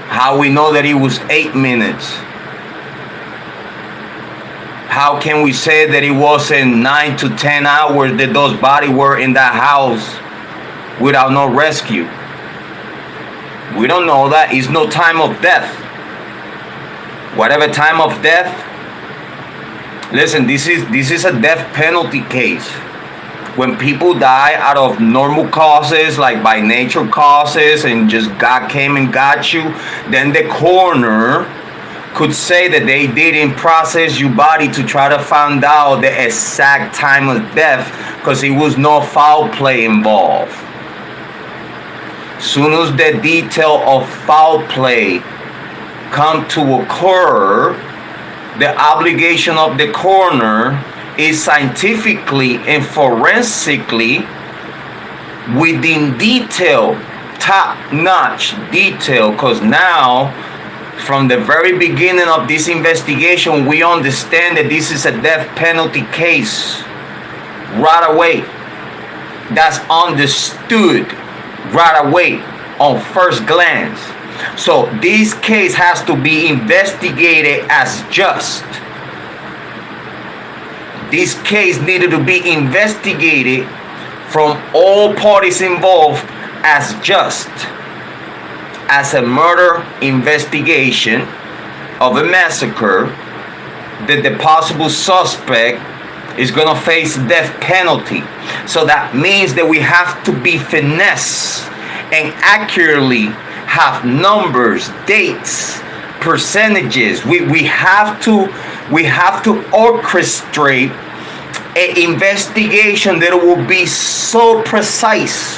How we know that it was 8 minutes? How can we say that it wasn't 9 to 10 hours that those bodies were in that house without no rescue? We don't know that. It's no time of death. Whatever time of death, listen, this is a death penalty case. When people die out of normal causes, like by nature causes, and just God came and got you, then the coroner could say that they didn't process your body to try to find out the exact time of death, because it was no foul play involved. Soon as the detail of foul play come to occur, the obligation of the coroner is scientifically and forensically, within detail, top-notch detail, because now from the very beginning of this investigation we understand that this is a death penalty case right away. That's understood right away on first glance. So this case has to be investigated as just. This case needed to be investigated from all parties involved as just, as a murder investigation of a massacre that the possible suspect is going to face death penalty. So that means that we have to be finesse and accurately have numbers, dates, percentages. We have to orchestrate an investigation that will be so precise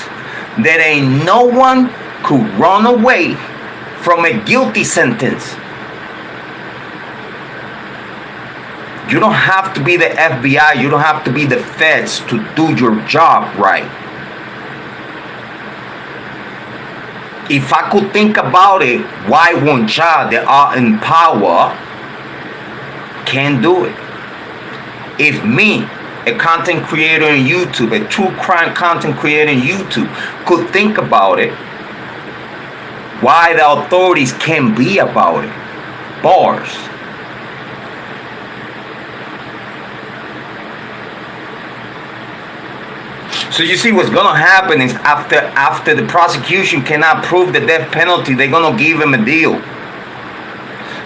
that ain't no one could run away from a guilty sentence. You don't have to be the FBI, you don't have to be the feds to do your job right. If I could think about it, why won't y'all that are in power can't do it? If me, a content creator on YouTube, a true crime content creator on YouTube, could think about it, why the authorities can't be about it? Bars. So you see what's gonna happen is after the prosecution cannot prove the death penalty, they're gonna give him a deal.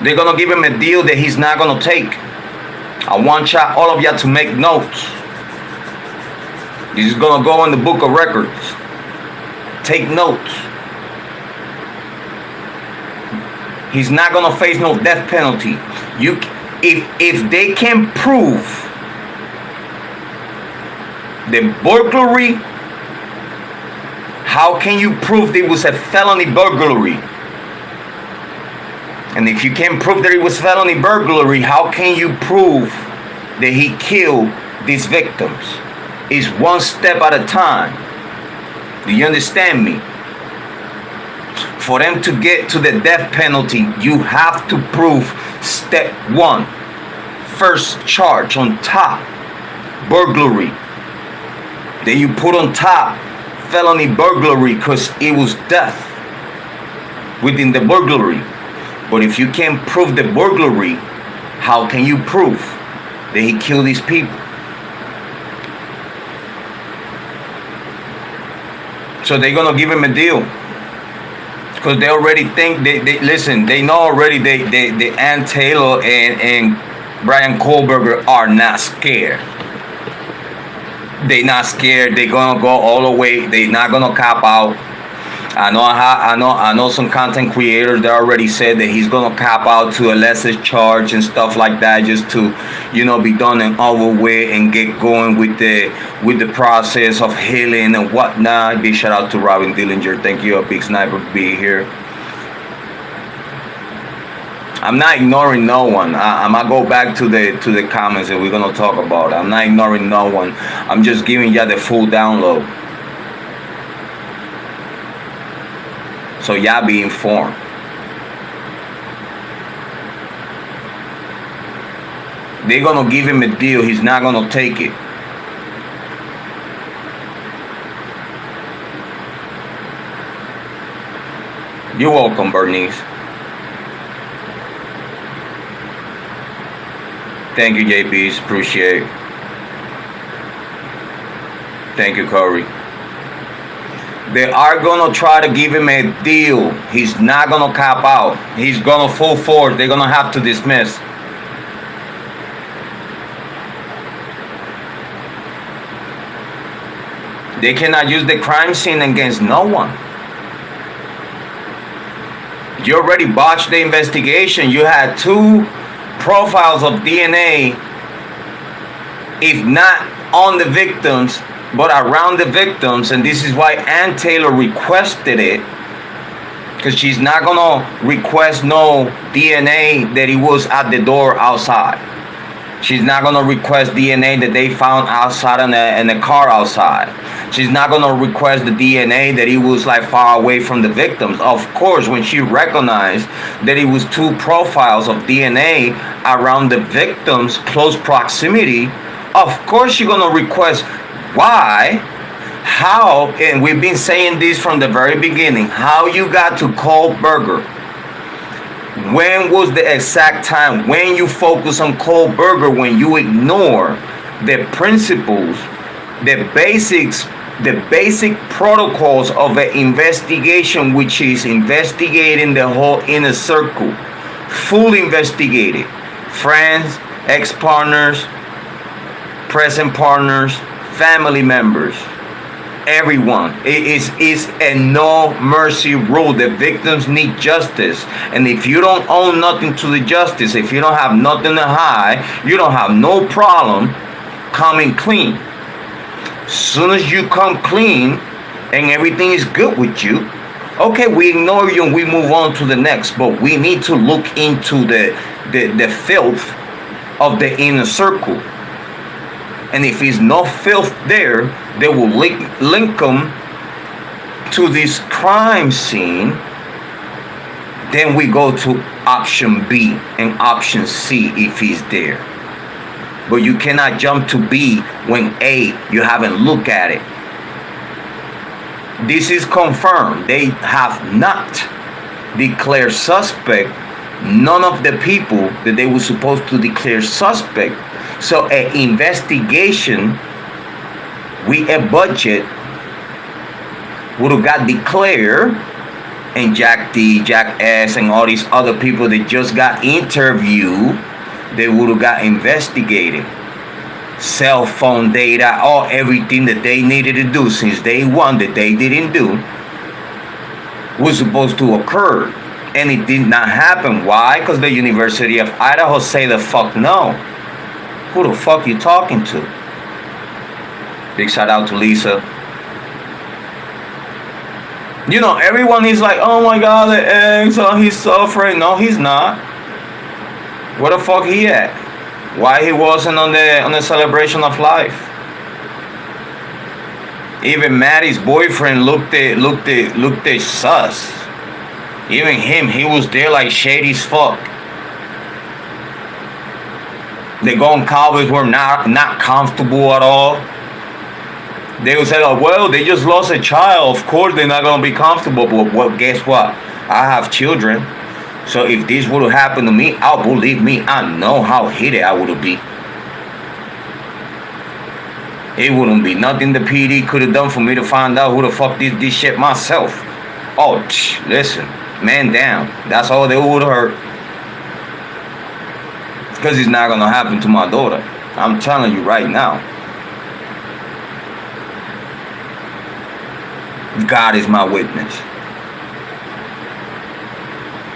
They're gonna give him a deal that he's not gonna take. I want y'all, all of y'all, to make notes. This is gonna go in the book of records. Take notes. He's not gonna face no death penalty. If they can prove the burglary, how can you prove it was a felony burglary? And if you can't prove that it was felony burglary, how can you prove that he killed these victims? It's one step at a time. Do you understand me? For them to get to the death penalty, you have to prove step one. First charge on top, burglary. Then you put on top felony burglary, because it was death within the burglary. But if you can't prove the burglary, how can you prove that he killed these people? So they're gonna give him a deal, because they already think they know already the Ant Taylor and Bryan Kohberger are not scared. They not scared. They're gonna go all the way. They're not gonna cop out. I know some content creators that already said that he's gonna cop out to a lesser charge and stuff like that, just to, be done and over with and get going with the process of healing and whatnot. Big shout out to Robin Dillinger. Thank you, a big sniper, for being here. I'm not ignoring no one. I'm gonna go back to the comments and we're gonna talk about it. I'm not ignoring no one. I'm just giving y'all the full download, so y'all be informed. They're gonna give him a deal. He's not gonna take it. You're welcome, Bernice. Thank you, JPs. Appreciate it. Thank you, Corey. They are gonna try to give him a deal. He's not gonna cop out. He's gonna full force. They're gonna have to dismiss. They cannot use the crime scene against no one. You already botched the investigation. You had 2 profiles of DNA, if not on the victims, but around the victims. And this is why Ann Taylor requested it, because she's not gonna request no DNA that it was at the door outside. She's not gonna request DNA that they found outside in the car outside. She's not gonna request the DNA that he was like far away from the victims. Of course, when she recognized that it was 2 profiles of DNA around the victims, close proximity, of course she's gonna request. Why? How? And we've been saying this from the very beginning. How you got to Kohberger? When was the exact time when you focus on Kohberger, when you ignore the principles, the basic protocols of an investigation, which is investigating the whole inner circle, fully investigated, friends, ex-partners, present partners, family members, everyone. It is a no mercy rule. The victims need justice, and if you don't owe nothing to the justice, if you don't have nothing to hide, you don't have no problem coming clean. Soon as you come clean and everything is good with you, okay, we ignore you and we move on to the next. But we need to look into the filth of the inner circle. And if there's no filth there, they will link them to this crime scene. Then we go to option B and option C if he's there. But you cannot jump to B when A, you haven't looked at it. This is confirmed. They have not declared suspect none of the people that they were supposed to declare suspect. So an investigation with a budget would have got declared, and Jack D, Jack S, and all these other people that just got interviewed, they would have got investigated. Cell phone data, all everything that they needed to do since day one that they didn't do was supposed to occur. And it did not happen. Why? Because the University of Idaho say the fuck no. Who the fuck you talking to? Big shout out to Lisa. You know, everyone is like, oh my god, the ex, oh, he's suffering. No, he's not. Where the fuck he at? Why he wasn't on the celebration of life? Even Maddie's boyfriend looked at sus. Even him, he was there like shady as fuck. The Golden Cowboys were not comfortable at all. They would say, oh, well, they just lost a child. Of course they're not going to be comfortable. But well, guess what? I have children. So if this would have happened to me, believe me, I know how heated I would have been. It wouldn't be nothing the PD could have done for me to find out who the fuck did this shit myself. Oh, listen, man down. That's all they would have heard. Because it's not going to happen to my daughter. I'm telling you right now. God is my witness.